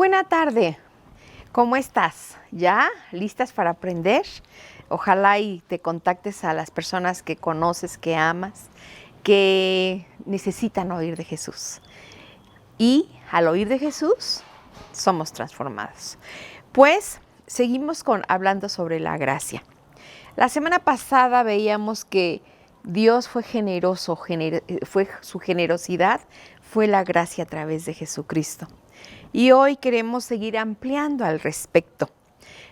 Buena tarde, ¿cómo estás? ¿Ya listas para aprender? Ojalá y te contactes a las personas que conoces, que amas, que necesitan oír de Jesús. Y al oír de Jesús, somos transformados. Pues seguimos hablando sobre la gracia. La semana pasada veíamos que Dios fue generoso, fue su generosidad, fue la gracia a través de Jesucristo. Y hoy queremos seguir ampliando al respecto.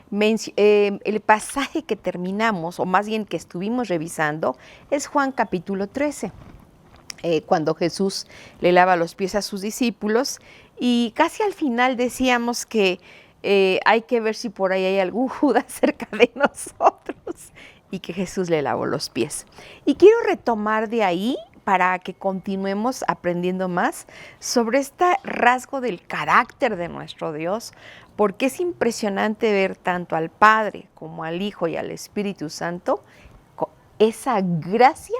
El pasaje que terminamos, o más bien que estuvimos revisando, es Juan capítulo 13, cuando Jesús le lava los pies a sus discípulos, y casi al final decíamos que hay que ver si por ahí hay algún Judas cerca de nosotros, y que Jesús le lavó los pies. Y quiero retomar de ahí para que continuemos aprendiendo más sobre este rasgo del carácter de nuestro Dios, porque es impresionante ver tanto al Padre como al Hijo y al Espíritu Santo esa gracia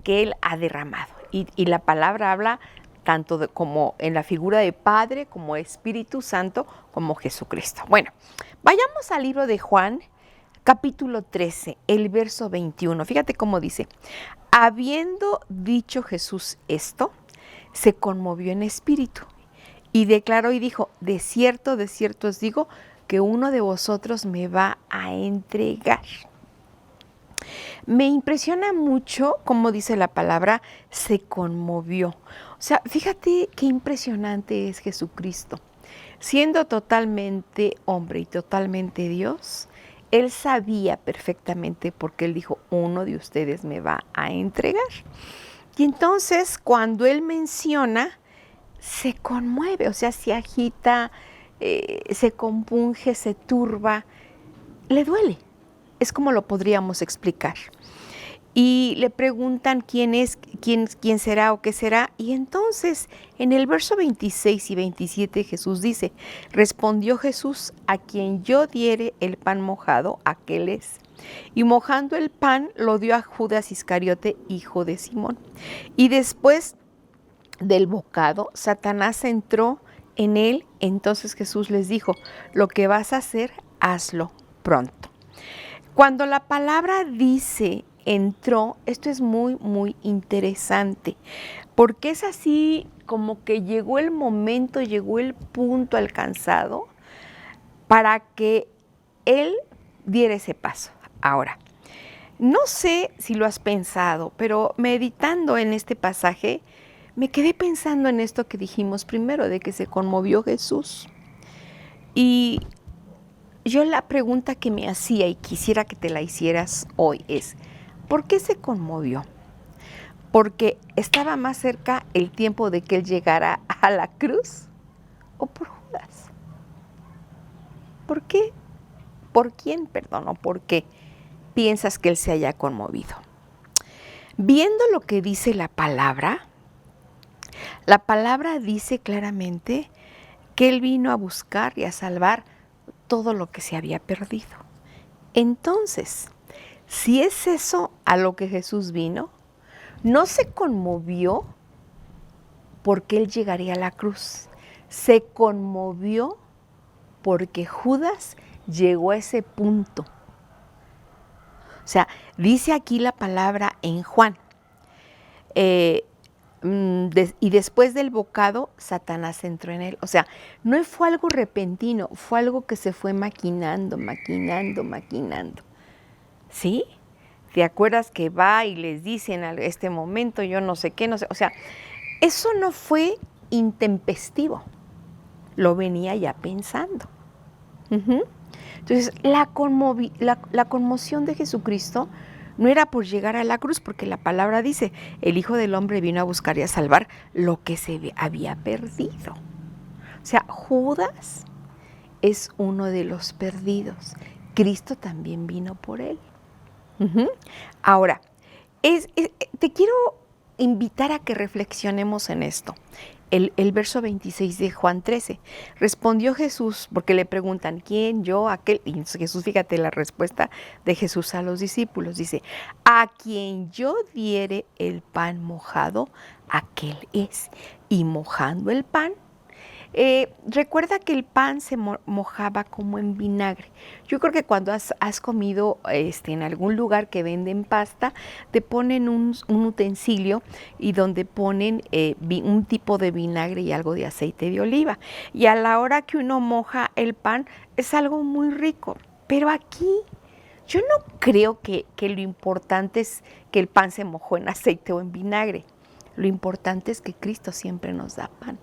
que Él ha derramado. Y la palabra habla tanto como en la figura de Padre, como Espíritu Santo, como Jesucristo. Bueno, vayamos al libro de Juan, capítulo 13, el verso 21. Fíjate cómo dice: habiendo dicho Jesús esto, se conmovió en espíritu y declaró y dijo: de cierto os digo, que uno de vosotros me va a entregar. Me impresiona mucho cómo dice la palabra, se conmovió. O sea, fíjate qué impresionante es Jesucristo. Siendo totalmente hombre y totalmente Dios, Él sabía perfectamente, porque Él dijo: uno de ustedes me va a entregar. Y entonces cuando Él menciona, se conmueve, o sea, se agita, se compunge, se turba, le duele. Es como lo podríamos explicar. Y le preguntan quién es, quién será o qué será. Y entonces en el verso 26 y 27 Jesús dice: respondió Jesús: a quien yo diere el pan mojado, aquel es. Y mojando el pan lo dio a Judas Iscariote, hijo de Simón. Y después del bocado, Satanás entró en él. Entonces Jesús les dijo: lo que vas a hacer, hazlo pronto. Cuando la palabra dice entró, esto es muy, muy interesante, porque es así como que llegó el momento, llegó el punto alcanzado para que Él diera ese paso. Ahora, no sé si lo has pensado, pero meditando en este pasaje, me quedé pensando en esto que dijimos primero, de que se conmovió Jesús. Y yo la pregunta que me hacía y quisiera que te la hicieras hoy es: ¿por qué se conmovió? ¿Porque estaba más cerca el tiempo de que Él llegara a la cruz? ¿O por Judas? ¿Por qué? ¿Por quién, perdón? ¿O por qué piensas que Él se haya conmovido? Viendo lo que dice la palabra dice claramente que Él vino a buscar y a salvar todo lo que se había perdido. Entonces, si es eso a lo que Jesús vino, no se conmovió porque Él llegaría a la cruz. Se conmovió porque Judas llegó a ese punto. O sea, dice aquí la palabra en Juan, y después del bocado, Satanás entró en él. O sea, no fue algo repentino, fue algo que se fue maquinando. ¿Sí? ¿Te acuerdas que va y les dicen a este momento, yo no sé qué, no sé? O sea, eso no fue intempestivo, lo venía ya pensando. Entonces, la conmoción de Jesucristo no era por llegar a la cruz, porque la palabra dice: el Hijo del Hombre vino a buscar y a salvar lo que se había perdido. O sea, Judas es uno de los perdidos. Cristo también vino por él. Ahora, te quiero invitar a que reflexionemos en esto. El verso 26 de Juan 13. Respondió Jesús, porque le preguntan: ¿quién? ¿Yo? ¿Aquel? Y Jesús, fíjate la respuesta de Jesús a los discípulos. Dice: a quien yo diere el pan mojado, aquel es. Y mojando el pan, Recuerda que el pan se mojaba como en vinagre. Yo creo que cuando has comido en algún lugar que venden pasta, te ponen un utensilio y donde ponen un tipo de vinagre y algo de aceite de oliva. Y a la hora que uno moja el pan es algo muy rico. Pero aquí yo no creo que lo importante es que el pan se mojó en aceite o en vinagre. Lo importante es que Cristo siempre nos da pan.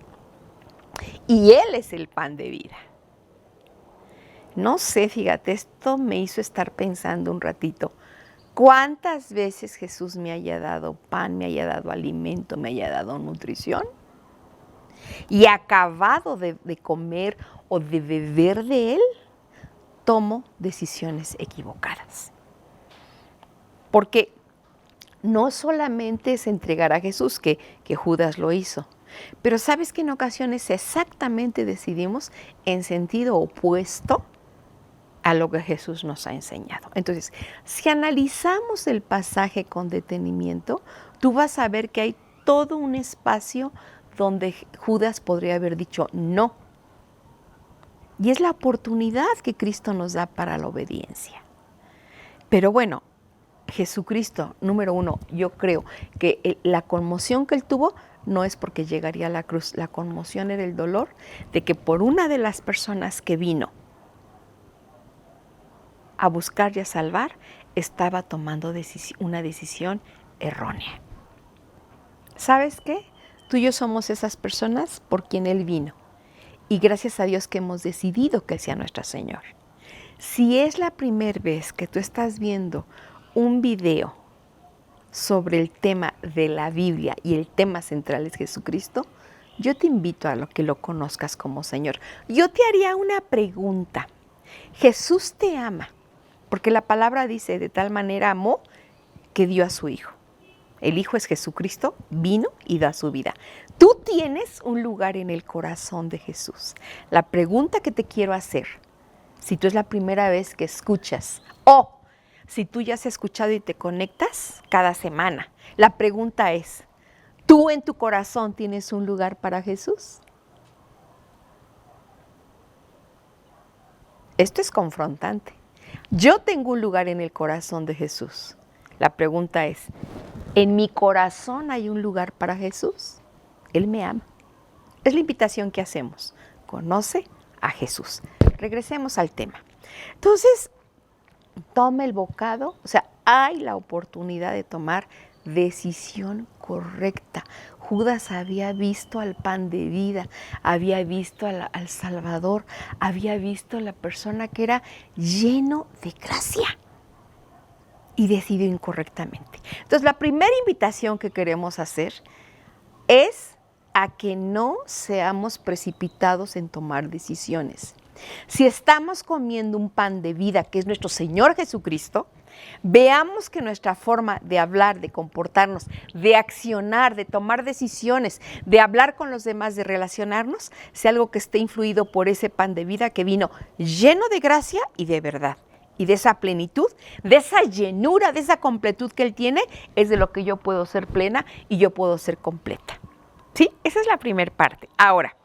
Y Él es el pan de vida. No sé, fíjate, esto me hizo estar pensando un ratito. ¿Cuántas veces Jesús me haya dado pan, me haya dado alimento, me haya dado nutrición? Y acabado de comer o de beber de Él, tomo decisiones equivocadas. Porque no solamente es entregar a Jesús, que Judas lo hizo, pero sabes que en ocasiones exactamente decidimos en sentido opuesto a lo que Jesús nos ha enseñado. Entonces, si analizamos el pasaje con detenimiento, tú vas a ver que hay todo un espacio donde Judas podría haber dicho no. Y es la oportunidad que Cristo nos da para la obediencia. Pero bueno, Jesucristo, número uno, yo creo que la conmoción que Él tuvo no es porque llegaría a la cruz. La conmoción era el dolor de que por una de las personas que vino a buscar y a salvar, estaba tomando una decisión errónea. ¿Sabes qué? Tú y yo somos esas personas por quien Él vino. Y gracias a Dios que hemos decidido que Él sea nuestro Señor. Si es la primera vez que tú estás viendo un video sobre el tema de la Biblia y el tema central es Jesucristo, yo te invito a que lo conozcas como Señor. Yo te haría una pregunta. Jesús te ama, porque la palabra dice, de tal manera amó que dio a su Hijo. El Hijo es Jesucristo, vino y da su vida. Tú tienes un lugar en el corazón de Jesús. La pregunta que te quiero hacer, si tú es la primera vez que escuchas o si tú ya has escuchado y te conectas cada semana, la pregunta es, ¿tú en tu corazón tienes un lugar para Jesús? Esto es confrontante. Yo tengo un lugar en el corazón de Jesús. La pregunta es, ¿en mi corazón hay un lugar para Jesús? Él me ama. Es la invitación que hacemos. Conoce a Jesús. Regresemos al tema. Entonces, toma el bocado, o sea, hay la oportunidad de tomar decisión correcta. Judas había visto al pan de vida, había visto al Salvador, había visto a la persona que era lleno de gracia y decidió incorrectamente. Entonces, la primera invitación que queremos hacer es a que no seamos precipitados en tomar decisiones. Si estamos comiendo un pan de vida, que es nuestro Señor Jesucristo, veamos que nuestra forma de hablar, de comportarnos, de accionar, de tomar decisiones, de hablar con los demás, de relacionarnos, sea algo que esté influido por ese pan de vida que vino lleno de gracia y de verdad. Y de esa plenitud, de esa llenura, de esa completud que Él tiene, es de lo que yo puedo ser plena y yo puedo ser completa. ¿Sí? Esa es la primera parte. Ahora,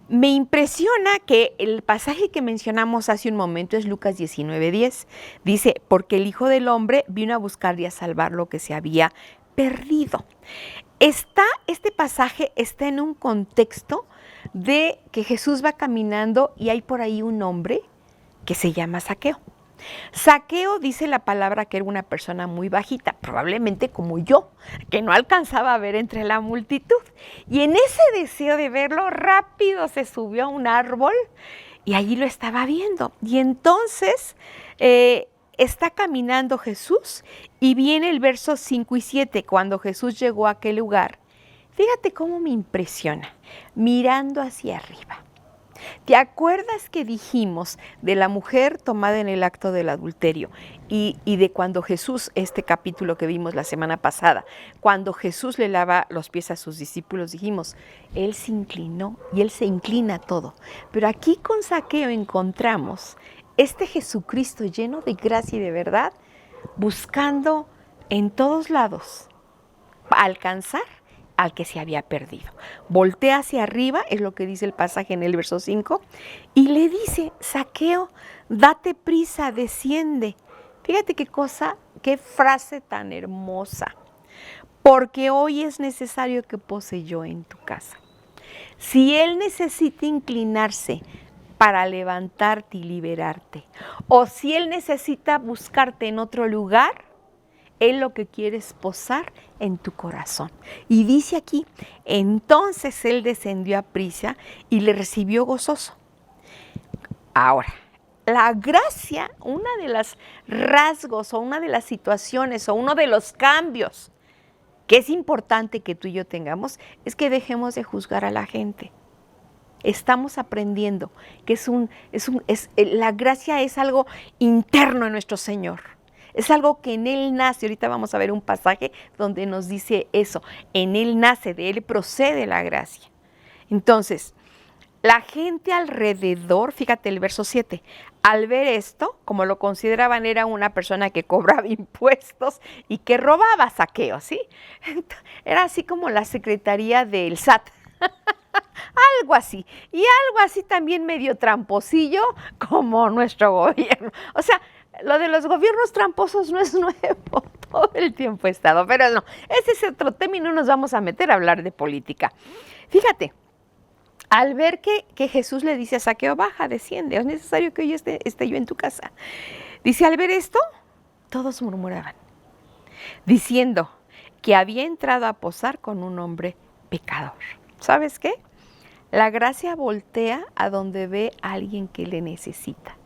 me impresiona que el pasaje que mencionamos hace un momento es Lucas 19:10. Dice, porque el Hijo del Hombre vino a buscar y a salvar lo que se había perdido. Este pasaje está en un contexto de que Jesús va caminando y hay por ahí un hombre que se llama Zaqueo. Zaqueo dice la palabra que era una persona muy bajita, probablemente como yo, que no alcanzaba a ver entre la multitud. Y en ese deseo de verlo, rápido se subió a un árbol y allí lo estaba viendo. Y entonces está caminando Jesús y viene el verso 5 y 7, cuando Jesús llegó a aquel lugar. Fíjate cómo me impresiona, mirando hacia arriba. ¿Te acuerdas que dijimos de la mujer tomada en el acto del adulterio y de cuando Jesús, este capítulo que vimos la semana pasada, cuando Jesús le lava los pies a sus discípulos, dijimos, Él se inclinó y Él se inclina a todo. Pero aquí con Zaqueo encontramos este Jesucristo lleno de gracia y de verdad, buscando en todos lados alcanzar al que se había perdido. Voltea hacia arriba, es lo que dice el pasaje en el verso 5, y le dice, Zaqueo, date prisa, desciende. Fíjate qué cosa, qué frase tan hermosa. Porque hoy es necesario que pose yo en tu casa. Si él necesita inclinarse para levantarte y liberarte, o si él necesita buscarte en otro lugar, él lo que quiere es posar en tu corazón. Y dice aquí, entonces él descendió a prisa y le recibió gozoso. Ahora, la gracia, una de los rasgos o una de las situaciones o uno de los cambios que es importante que tú y yo tengamos, es que dejemos de juzgar a la gente. Estamos aprendiendo que la gracia es algo interno en nuestro Señor. Es algo que en Él nace. Ahorita vamos a ver un pasaje donde nos dice eso. En Él nace, de Él procede la gracia. Entonces, la gente alrededor, fíjate el verso 7, al ver esto, como lo consideraban, era una persona que cobraba impuestos y que robaba, Zaqueo, ¿sí? Era así como la secretaría del SAT. Algo así. Y algo así también medio tramposillo como nuestro gobierno. O sea, lo de los gobiernos tramposos no es nuevo, todo el tiempo he estado, pero no, ese es otro tema y no nos vamos a meter a hablar de política. Fíjate, al ver que Jesús le dice a Zaqueo, baja, desciende, es necesario que hoy esté yo en tu casa. Dice, al ver esto, todos murmuraban, diciendo que había entrado a posar con un hombre pecador. ¿Sabes qué? La gracia voltea a donde ve a alguien que le necesita.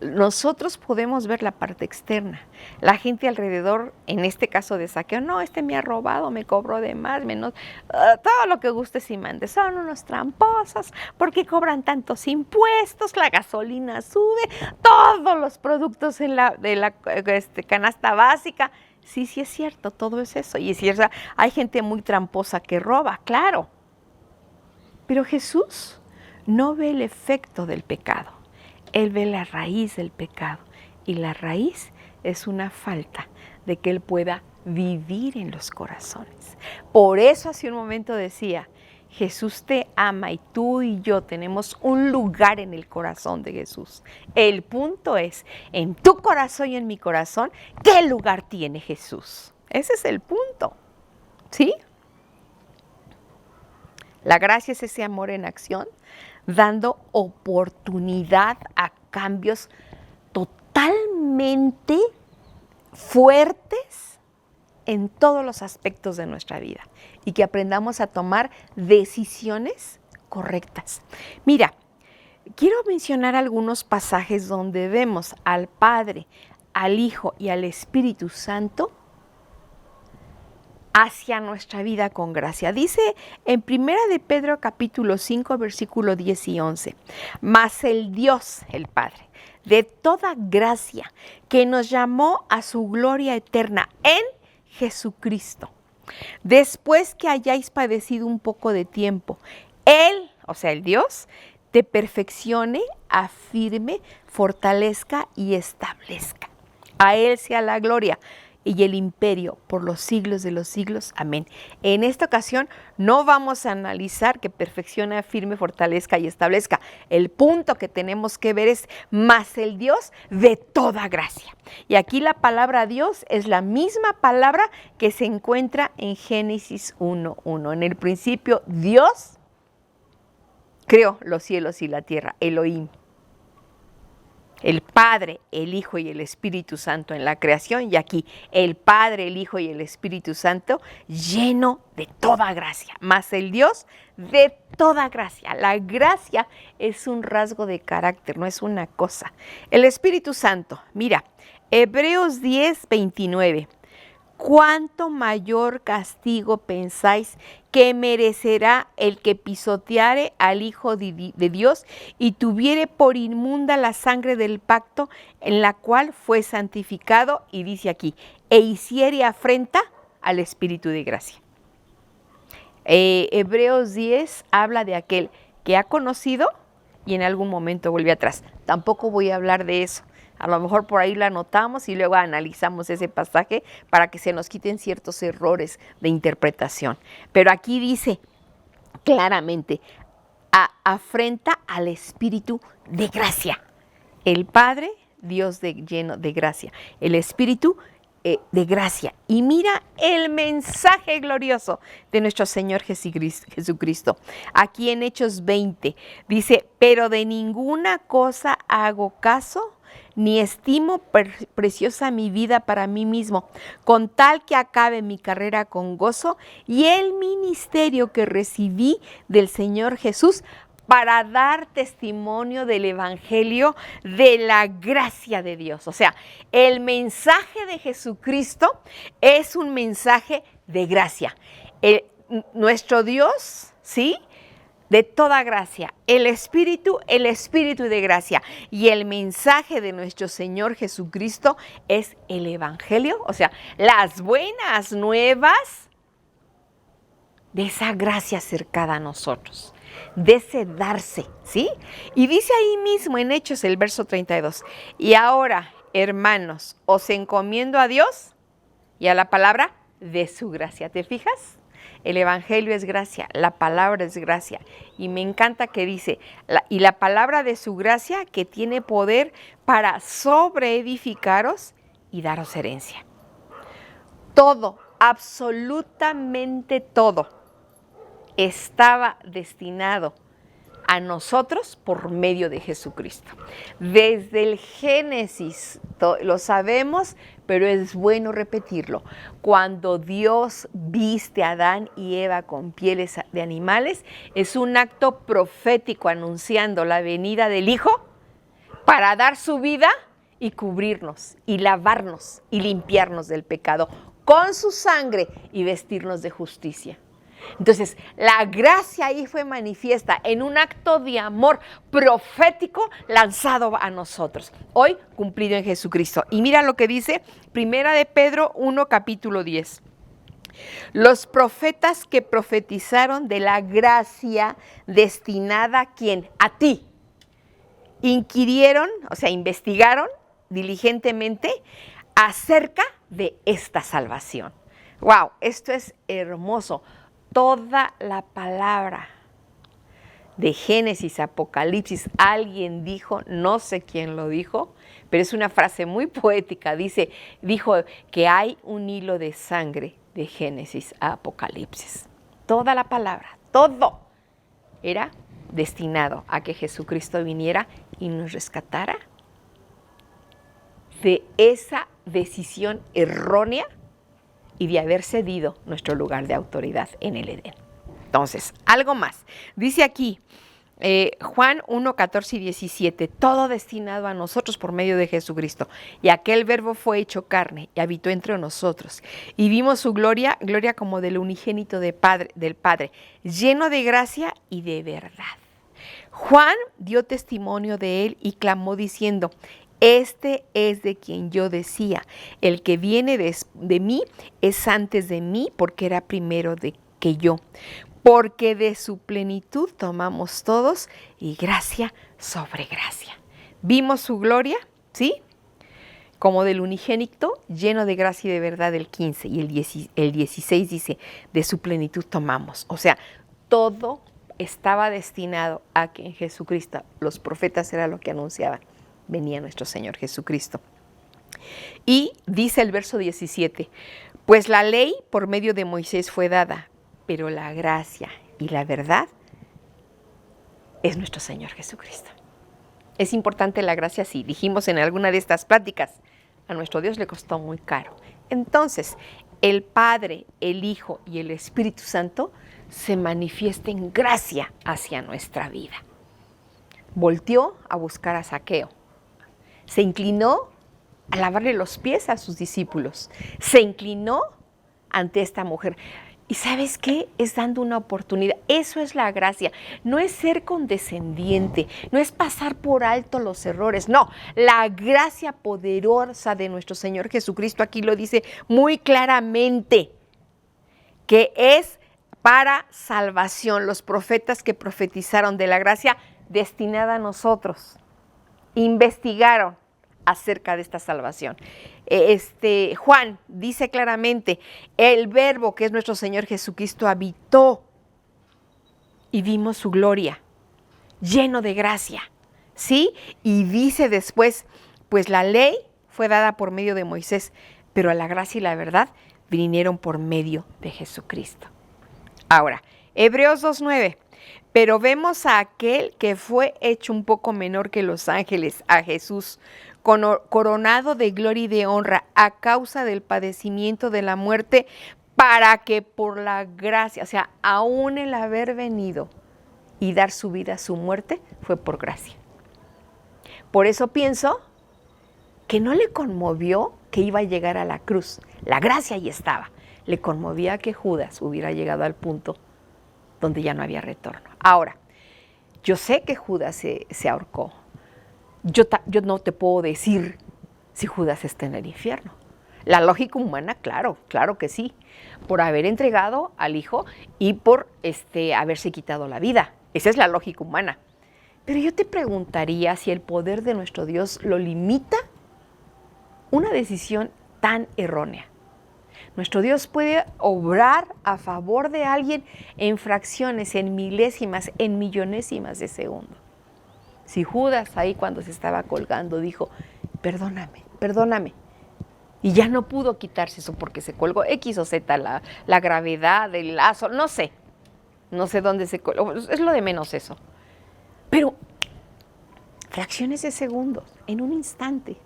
Nosotros podemos ver la parte externa. La gente alrededor, en este caso de Zaqueo, no, me ha robado, me cobró de más, menos, todo lo que gustes y mandes. Son unos tramposos, porque cobran tantos impuestos, la gasolina sube, todos los productos de la canasta básica. Sí, sí es cierto, todo es eso. Y es cierto, hay gente muy tramposa que roba, claro. Pero Jesús no ve el efecto del pecado. Él ve la raíz del pecado y la raíz es una falta de que Él pueda vivir en los corazones. Por eso hace un momento decía, Jesús te ama y tú y yo tenemos un lugar en el corazón de Jesús. El punto es, en tu corazón y en mi corazón, ¿qué lugar tiene Jesús? Ese es el punto, ¿sí? La gracia es ese amor en acción, dando oportunidad a cambios totalmente fuertes en todos los aspectos de nuestra vida y que aprendamos a tomar decisiones correctas. Mira, quiero mencionar algunos pasajes donde vemos al Padre, al Hijo y al Espíritu Santo hacia nuestra vida con gracia. Dice en 1 de Pedro capítulo 5, versículo 10 y 11, mas el Dios, el Padre, de toda gracia, que nos llamó a su gloria eterna en Jesucristo, después que hayáis padecido un poco de tiempo, Él, o sea, el Dios, te perfeccione, afirme, fortalezca y establezca. A Él sea la gloria y el imperio por los siglos de los siglos. Amén. En esta ocasión no vamos a analizar que perfeccione, afirme, fortalezca y establezca. El punto que tenemos que ver es más el Dios de toda gracia. Y aquí la palabra Dios es la misma palabra que se encuentra en Génesis 1:1. En el principio Dios creó los cielos y la tierra, Elohim. El Padre, el Hijo y el Espíritu Santo en la creación, y aquí el Padre, el Hijo y el Espíritu Santo lleno de toda gracia, más el Dios de toda gracia. La gracia es un rasgo de carácter, no es una cosa. El Espíritu Santo, mira, Hebreos 10:29. ¿Cuánto mayor castigo pensáis que merecerá el que pisoteare al Hijo de Dios y tuviere por inmunda la sangre del pacto en la cual fue santificado? Y dice aquí, e hiciere afrenta al Espíritu de gracia. Hebreos 10 habla de aquel que ha conocido y en algún momento vuelve atrás. Tampoco voy a hablar de eso. A lo mejor por ahí lo anotamos y luego analizamos ese pasaje para que se nos quiten ciertos errores de interpretación. Pero aquí dice claramente, afrenta al Espíritu de gracia. El Padre, Dios lleno de gracia. El Espíritu de gracia. Y mira el mensaje glorioso de nuestro Señor Jesucristo. Aquí en Hechos 20 dice, pero de ninguna cosa hago caso, ni estimo preciosa mi vida para mí mismo, con tal que acabe mi carrera con gozo y el ministerio que recibí del Señor Jesús para dar testimonio del Evangelio de la gracia de Dios. O sea, el mensaje de Jesucristo es un mensaje de gracia. Nuestro Dios, ¿sí?, de toda gracia, el Espíritu de gracia. Y el mensaje de nuestro Señor Jesucristo es el Evangelio, o sea, las buenas nuevas de esa gracia acercada a nosotros, de ese darse, ¿sí? Y dice ahí mismo en Hechos el verso 32, y ahora, hermanos, os encomiendo a Dios y a la palabra de su gracia. ¿Te fijas? El Evangelio es gracia, la palabra es gracia. Y me encanta que dice, y la palabra de su gracia que tiene poder para sobreedificaros y daros herencia. Todo, absolutamente todo, estaba destinado a nosotros por medio de Jesucristo. Desde el Génesis, lo sabemos, pero es bueno repetirlo. Cuando Dios viste a Adán y Eva con pieles de animales, es un acto profético anunciando la venida del Hijo para dar su vida y cubrirnos, y lavarnos, y limpiarnos del pecado con su sangre y vestirnos de justicia. Entonces, la gracia ahí fue manifiesta en un acto de amor profético lanzado a nosotros, hoy cumplido en Jesucristo. Y mira lo que dice Primera de Pedro 1, capítulo 10. Los profetas que profetizaron de la gracia destinada ¿a quién? A ti. Inquirieron, o sea, investigaron diligentemente acerca de esta salvación. ¡Wow! Esto es hermoso. Toda la palabra de Génesis, Apocalipsis, alguien dijo, no sé quién lo dijo, pero es una frase muy poética, dijo que hay un hilo de sangre de Génesis a Apocalipsis. Toda la palabra, todo era destinado a que Jesucristo viniera y nos rescatara de esa decisión errónea y de haber cedido nuestro lugar de autoridad en el Edén. Entonces, algo más. Dice aquí, Juan 1, 14 y 17, todo destinado a nosotros por medio de Jesucristo. Y aquel verbo fue hecho carne y habitó entre nosotros. Y vimos su gloria, gloria como del unigénito del Padre, lleno de gracia y de verdad. Juan dio testimonio de él y clamó diciendo, este es de quien yo decía, el que viene de mí es antes de mí porque era primero que yo. Porque de su plenitud tomamos todos y gracia sobre gracia. Vimos su gloria, ¿sí? Como del unigénito, lleno de gracia y de verdad, el 15. Y el 16 dice, de su plenitud tomamos. O sea, todo estaba destinado a que en Jesucristo, los profetas era lo que anunciaban, venía nuestro Señor Jesucristo. Y dice el verso 17, pues la ley por medio de Moisés fue dada, pero la gracia y la verdad es nuestro Señor Jesucristo. Es importante la gracia, sí, dijimos en alguna de estas pláticas, a nuestro Dios le costó muy caro. Entonces, el Padre, el Hijo y el Espíritu Santo se manifiestan en gracia hacia nuestra vida. Volteó a buscar a Zaqueo. Se inclinó a lavarle los pies a sus discípulos. Se inclinó ante esta mujer. ¿Y sabes qué? Es dando una oportunidad. Eso es la gracia. No es ser condescendiente, no es pasar por alto los errores. No, la gracia poderosa de nuestro Señor Jesucristo aquí lo dice muy claramente, que es para salvación. Los profetas que profetizaron de la gracia destinada a nosotros, investigaron, acerca de esta salvación. Juan dice claramente, el Verbo, que es nuestro Señor Jesucristo, habitó y vimos su gloria, lleno de gracia, ¿sí? Y dice después, pues la ley fue dada por medio de Moisés, pero la gracia y la verdad vinieron por medio de Jesucristo. Ahora, Hebreos 2:9, pero vemos a aquel que fue hecho un poco menor que los ángeles, a Jesús, coronado de gloria y de honra a causa del padecimiento de la muerte, para que por la gracia, o sea, aún el haber venido y dar su vida a su muerte, fue por gracia. Por eso pienso que no le conmovió que iba a llegar a la cruz. La gracia ahí estaba. Le conmovía que Judas hubiera llegado al punto donde ya no había retorno. Ahora, yo sé que Judas se ahorcó. Yo no te puedo decir si Judas está en el infierno. La lógica humana, claro que sí, por haber entregado al Hijo y por haberse quitado la vida. Esa es la lógica humana. Pero yo te preguntaría si el poder de nuestro Dios lo limita una decisión tan errónea. Nuestro Dios puede obrar a favor de alguien en fracciones, en milésimas, en millonésimas de segundo. Si Judas ahí cuando se estaba colgando dijo, perdóname, y ya no pudo quitarse eso porque se colgó X o Z, la gravedad, el lazo, no sé dónde se colgó, es lo de menos eso. Pero fracciones de segundos, en un instante,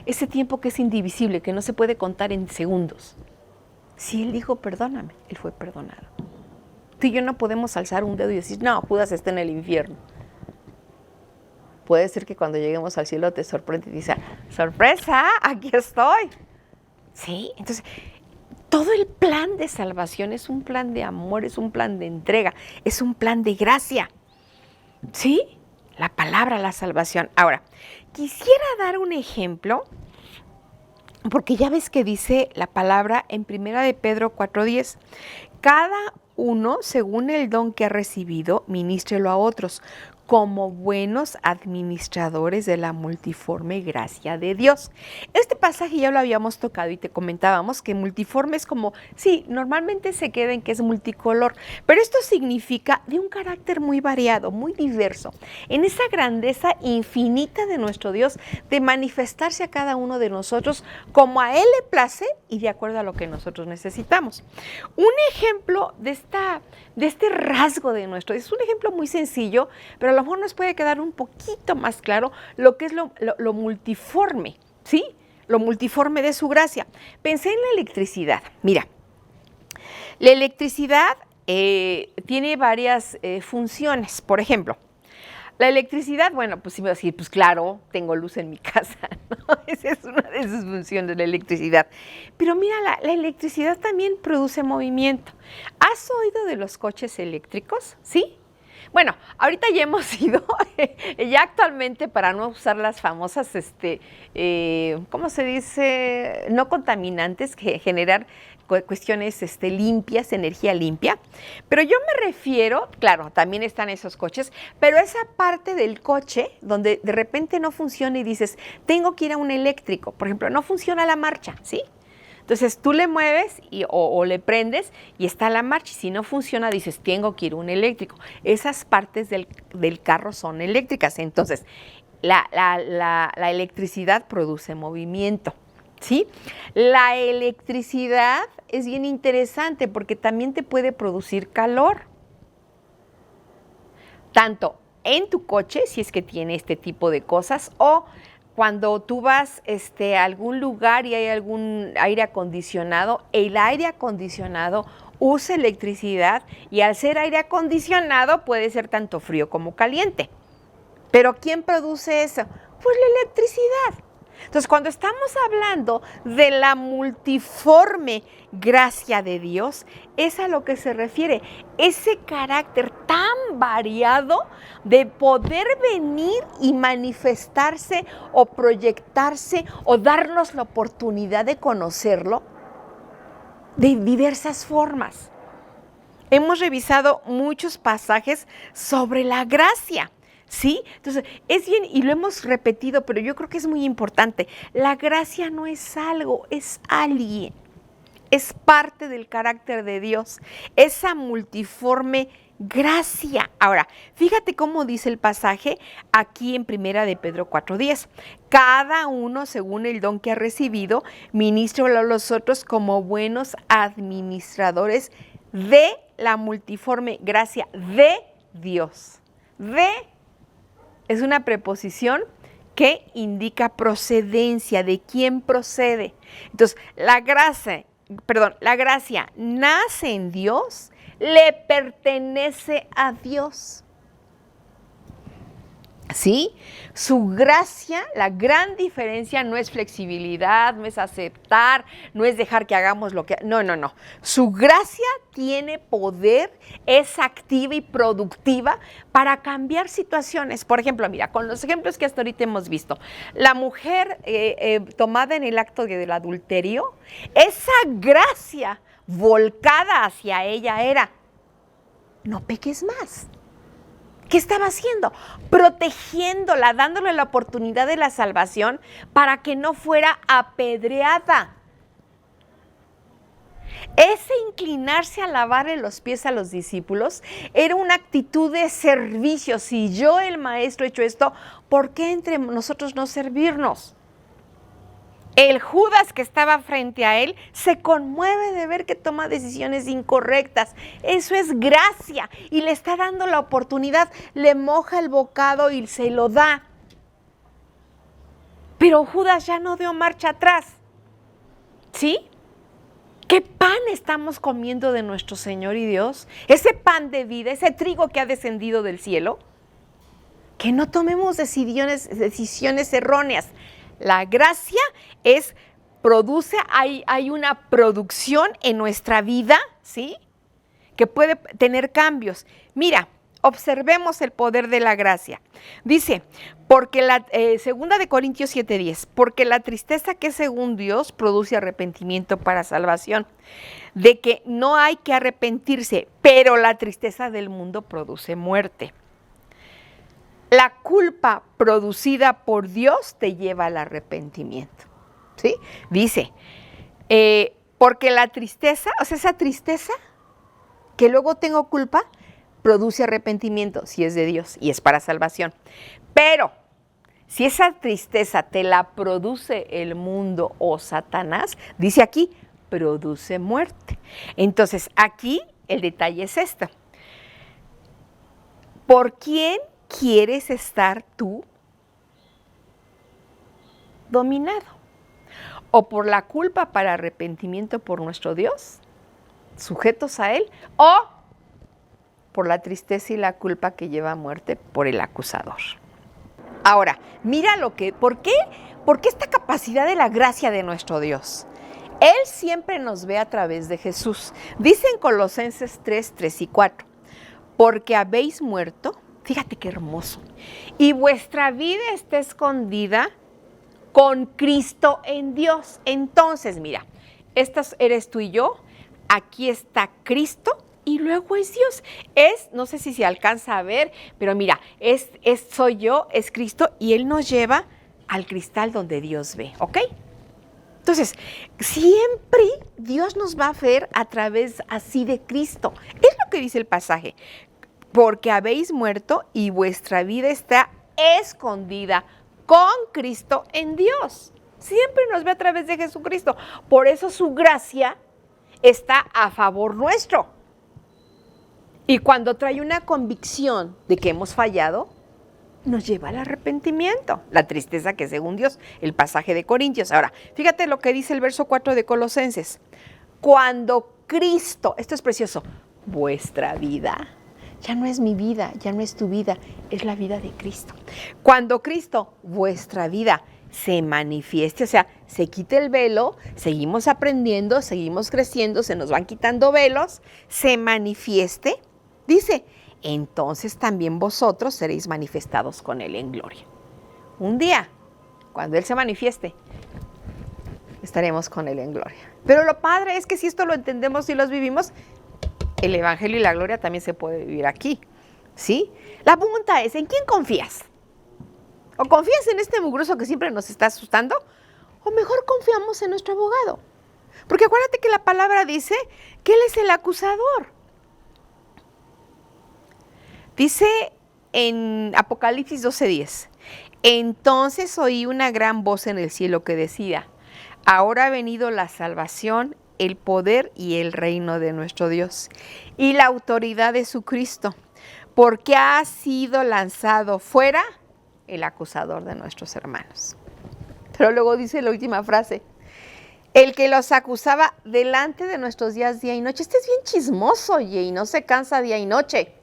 ese tiempo que es indivisible, que no se puede contar en segundos. Si él dijo perdóname, él fue perdonado. Tú y yo no podemos alzar un dedo y decir, no, Judas está en el infierno. Puede ser que cuando lleguemos al cielo te sorprenda y dices, ¡sorpresa! ¡Aquí estoy! Sí, entonces, todo el plan de salvación es un plan de amor, es un plan de entrega, es un plan de gracia. ¿Sí? La palabra, la salvación. Ahora, quisiera dar un ejemplo, porque ya ves que dice la palabra en 1 de Pedro 4:10, cada uno, según el don que ha recibido, ministrelo a otros, como buenos administradores de la multiforme gracia de Dios. Este pasaje ya lo habíamos tocado y te comentábamos que multiforme es como, sí, normalmente se queda en que es multicolor, pero esto significa de un carácter muy variado, muy diverso, en esa grandeza infinita de nuestro Dios, de manifestarse a cada uno de nosotros como a Él le place y de acuerdo a lo que nosotros necesitamos. Un ejemplo de este rasgo de nuestro Dios, es un ejemplo muy sencillo, pero a lo mejor nos puede quedar un poquito más claro lo que es lo multiforme, ¿sí? Lo multiforme de su gracia. Pensé en la electricidad. Mira, la electricidad tiene varias funciones. Por ejemplo, la electricidad, bueno, pues sí me voy a decir, pues claro, tengo luz en mi casa, ¿no? Esa es una de sus funciones de la electricidad. Pero mira, la electricidad también produce movimiento. ¿Has oído de los coches eléctricos? ¿Sí? Bueno, ahorita ya hemos ido, ya actualmente para no usar las famosas, ¿cómo se dice? No contaminantes, que generar cuestiones limpias, energía limpia. Pero yo me refiero, claro, también están esos coches, pero esa parte del coche donde de repente no funciona y dices, tengo que ir a un eléctrico, por ejemplo, no funciona la marcha, ¿sí? Entonces tú le mueves o le prendes y está la marcha. Y si no funciona, dices, tengo que ir a un eléctrico. Esas partes del carro son eléctricas. Entonces, la electricidad produce movimiento, ¿sí? La electricidad es bien interesante porque también te puede producir calor. Tanto en tu coche, si es que tiene este tipo de cosas, o cuando tú vas a algún lugar y hay algún aire acondicionado, el aire acondicionado usa electricidad y al ser aire acondicionado puede ser tanto frío como caliente. ¿Pero quién produce eso? Pues la electricidad. Entonces, cuando estamos hablando de la multiforme gracia de Dios, es a lo que se refiere, ese carácter tan variado de poder venir y manifestarse o proyectarse o darnos la oportunidad de conocerlo de diversas formas. Hemos revisado muchos pasajes sobre la gracia. ¿Sí? Entonces, es bien, y lo hemos repetido, pero yo creo que es muy importante. La gracia no es algo, es alguien. Es parte del carácter de Dios, esa multiforme gracia. Ahora, fíjate cómo dice el pasaje aquí en Primera de Pedro 4:10. Cada uno, según el don que ha recibido, ministre a los otros como buenos administradores de la multiforme gracia de Dios. De es una preposición que indica procedencia, de quién procede. Entonces, la gracia nace en Dios, le pertenece a Dios. ¿Sí? Su gracia, la gran diferencia no es flexibilidad, no es aceptar, no es dejar que hagamos lo que... No. Su gracia tiene poder, es activa y productiva para cambiar situaciones. Por ejemplo, mira, con los ejemplos que hasta ahorita hemos visto, la mujer tomada en el acto del adulterio, esa gracia volcada hacia ella era, no peques más. ¿Qué estaba haciendo? Protegiéndola, dándole la oportunidad de la salvación para que no fuera apedreada. Ese inclinarse a lavarle los pies a los discípulos era una actitud de servicio. Si yo, el maestro, he hecho esto, ¿por qué entre nosotros no servirnos? El Judas que estaba frente a él se conmueve de ver que toma decisiones incorrectas. Eso es gracia y le está dando la oportunidad, le moja el bocado y se lo da. Pero Judas ya no dio marcha atrás. ¿Sí? ¿Qué pan estamos comiendo de nuestro Señor y Dios? Ese pan de vida, ese trigo que ha descendido del cielo. Que no tomemos decisiones erróneas. La gracia hay una producción en nuestra vida, ¿sí? Que puede tener cambios. Mira, observemos el poder de la gracia. Dice, porque segunda de Corintios 7:10, porque la tristeza que es según Dios produce arrepentimiento para salvación, de que no hay que arrepentirse, pero la tristeza del mundo produce muerte. La culpa producida por Dios te lleva al arrepentimiento, ¿sí? Dice, porque la tristeza, o sea, esa tristeza que luego tengo culpa, produce arrepentimiento, si es de Dios y es para salvación. Pero si esa tristeza te la produce el mundo o Satanás, dice aquí, produce muerte. Entonces, aquí el detalle es esto. ¿Por quién quieres estar tú dominado? ¿O por la culpa para arrepentimiento por nuestro Dios, sujetos a Él, o por la tristeza y la culpa que lleva a muerte por el acusador? Ahora, mira ¿por qué esta capacidad de la gracia de nuestro Dios? Él siempre nos ve a través de Jesús. Dice en Colosenses 3 y 4, porque habéis muerto, fíjate qué hermoso, y vuestra vida está escondida con Cristo en Dios. Entonces, mira, eres tú y yo, aquí está Cristo y luego es Dios. No sé si se alcanza a ver, pero mira, soy yo, es Cristo y Él nos lleva al cristal donde Dios ve, ¿ok? Entonces, siempre Dios nos va a ver a través así de Cristo. Es lo que dice el pasaje. Porque habéis muerto y vuestra vida está escondida con Cristo en Dios. Siempre nos ve a través de Jesucristo. Por eso su gracia está a favor nuestro. Y cuando trae una convicción de que hemos fallado, nos lleva al arrepentimiento, la tristeza que según Dios, el pasaje de Corintios. Ahora, fíjate lo que dice el verso 4 de Colosenses. Cuando Cristo, esto es precioso, vuestra vida, ya no es mi vida, ya no es tu vida, es la vida de Cristo. Cuando Cristo, vuestra vida, se manifieste, o sea, se quite el velo, seguimos aprendiendo, seguimos creciendo, se nos van quitando velos, se manifieste, dice, entonces también vosotros seréis manifestados con Él en gloria. Un día, cuando Él se manifieste, estaremos con Él en gloria. Pero lo padre es que si esto lo entendemos y los vivimos, el Evangelio y la gloria también se puede vivir aquí. ¿Sí? La pregunta es, ¿en quién confías? ¿O confías en este mugroso que siempre nos está asustando? ¿O mejor confiamos en nuestro abogado? Porque acuérdate que la palabra dice que Él es el acusador. Dice en Apocalipsis 12:10, entonces oí una gran voz en el cielo que decía, ahora ha venido la salvación, el poder y el reino de nuestro Dios y la autoridad de su Cristo, porque ha sido lanzado fuera el acusador de nuestros hermanos. Pero luego dice la última frase, el que los acusaba delante de nuestros días día y noche. Este es bien chismoso, oye, y no se cansa día y noche.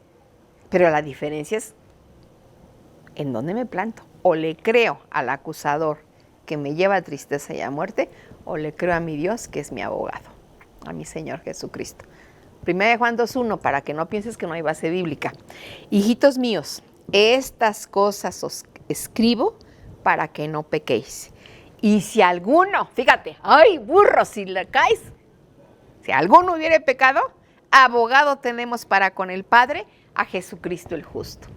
Pero la diferencia es en dónde me planto. O le creo al acusador que me lleva a tristeza y a muerte, o le creo a mi Dios que es mi abogado, a mi Señor Jesucristo. 1 Juan 2:1, para que no pienses que no hay base bíblica. Hijitos míos, estas cosas os escribo para que no pequéis. Y si alguno, fíjate, ¡ay, burro, si le caes! Si alguno hubiere pecado, abogado tenemos para con el Padre, a Jesucristo el justo.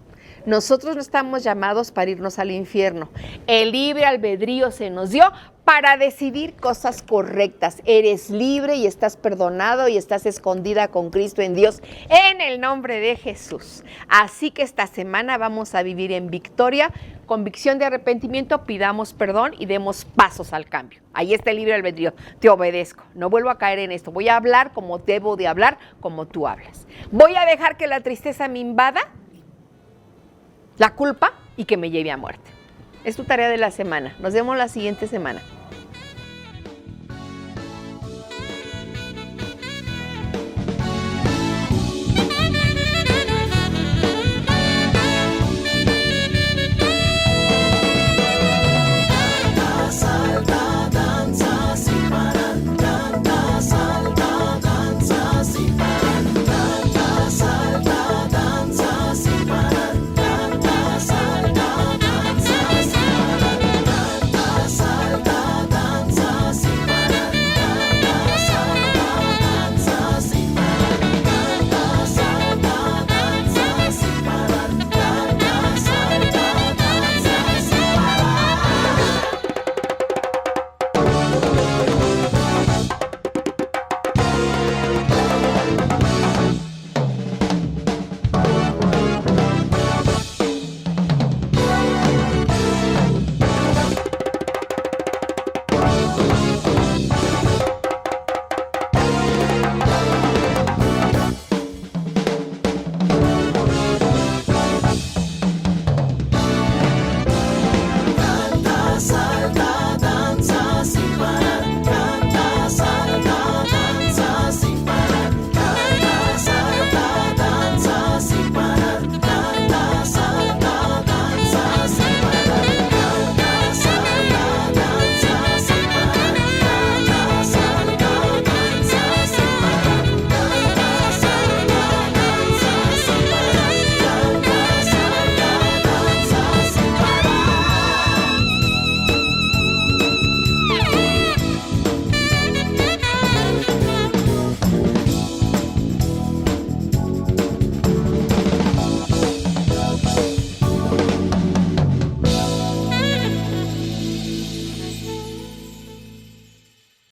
Nosotros no estamos llamados para irnos al infierno. El libre albedrío se nos dio para decidir cosas correctas. Eres libre y estás perdonado y estás escondida con Cristo en Dios, en el nombre de Jesús. Así que esta semana vamos a vivir en victoria, convicción de arrepentimiento, pidamos perdón y demos pasos al cambio. Ahí está el libre albedrío. Te obedezco. No vuelvo a caer en esto. Voy a hablar como debo de hablar, como tú hablas. Voy a dejar que la tristeza me invada, la culpa, y que me lleve a muerte. Es tu tarea de la semana. Nos vemos la siguiente semana.